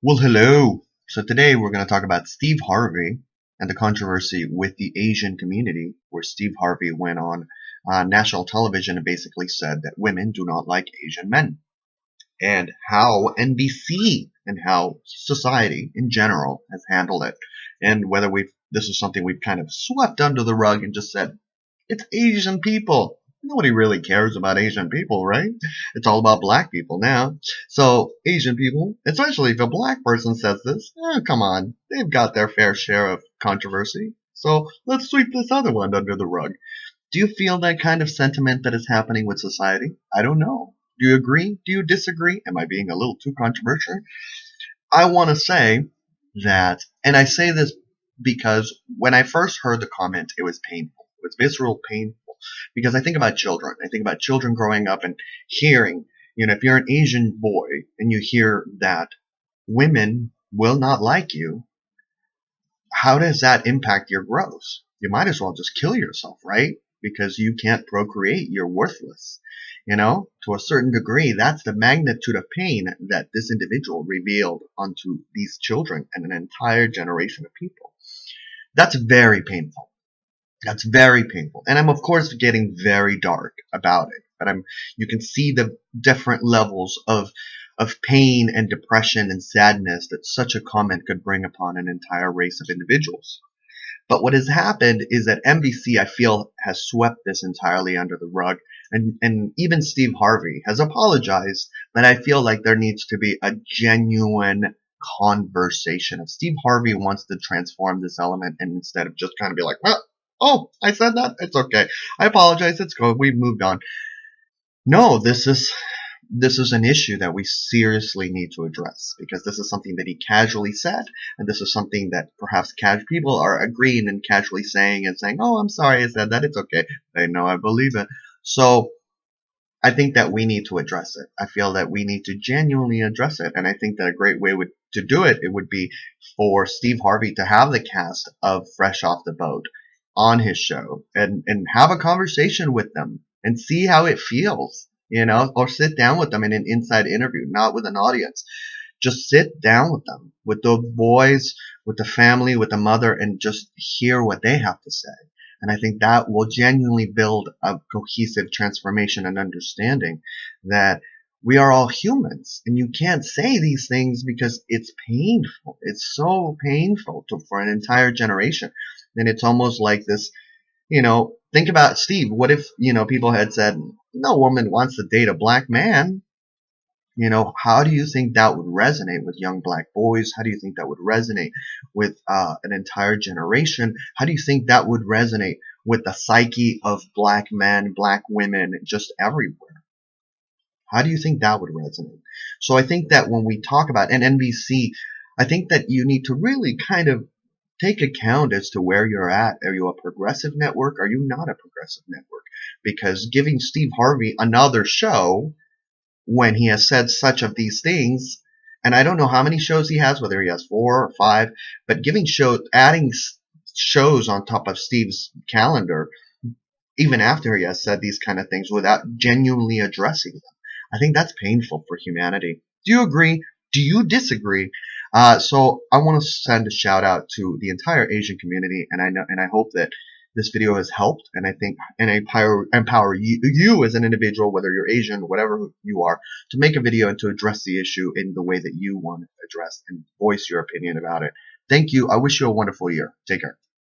Well, hello. So today we're going to talk about Steve Harvey and the controversy with the Asian community, where Steve Harvey went on national television and basically said that women do not like Asian men, and how NBC and how society in general has handled it, and whether this is something we've kind of swept under the rug and just said it's Asian people. Nobody really cares about Asian people, right? It's all about black people now. So Asian people, especially if a black person says this, come on, they've got their fair share of controversy. So let's sweep this other one under the rug. Do you feel that kind of sentiment that is happening with society? I don't know. Do you agree? Do you disagree? Am I being a little too controversial? I want to say that, and I say this because when I first heard the comment, it was painful. It was visceral pain because I think about children. I think about children growing up and hearing, if you're an Asian boy and you hear that women will not like you, how does that impact your growth? You might as well just kill yourself, right? Because you can't procreate. You're worthless. To a certain degree, that's the magnitude of pain that this individual revealed onto these children and an entire generation of people. That's very painful. That's very painful. And I'm, of course, getting very dark about it. But you can see the different levels of pain and depression and sadness that such a comment could bring upon an entire race of individuals. But what has happened is that NBC, I feel, has swept this entirely under the rug. And even Steve Harvey has apologized, but I feel like there needs to be a genuine conversation. If Steve Harvey wants to transform this element and instead of just kind of be like, well, oh, I said that, it's okay. I apologize, it's good, we've moved on. No, this is an issue that we seriously need to address, because this is something that he casually said, and this is something that perhaps people are agreeing and casually saying, oh, I'm sorry I said that, it's okay. They know I believe it. So I think that we need to address it. I feel that we need to genuinely address it, and I think that a great way to do it would be for Steve Harvey to have the cast of Fresh Off the Boat on his show and have a conversation with them and see how it feels, or sit down with them in an inside interview, not with an audience. Just sit down with them, with the boys, with the family, with the mother, and just hear what they have to say. And I think that will genuinely build a cohesive transformation and understanding that we are all humans, and you can't say these things because it's painful. It's so painful for an entire generation. And it's almost like this, think about Steve. What if, people had said, no woman wants to date a black man? How do you think that would resonate with young black boys? How do you think that would resonate with an entire generation? How do you think that would resonate with the psyche of black men, black women, just everywhere? How do you think that would resonate? So I think that when we talk about, and NBC, I think that you need to really kind of take account as to where you're at. Are you a progressive network? Are you not a progressive network? Because giving Steve Harvey another show when he has said such of these things, and I don't know how many shows he has, whether he has 4 or 5, but adding shows on top of Steve's calendar, even after he has said these kind of things without genuinely addressing them, I think that's painful for humanity. Do you agree? Do you disagree? So I want to send a shout out to the entire Asian community, and I hope that this video has helped, and I think and empower you as an individual, whether you're Asian, whatever you are, to make a video and to address the issue in the way that you want it addressed and voice your opinion about it. Thank you. I wish you a wonderful year. Take care.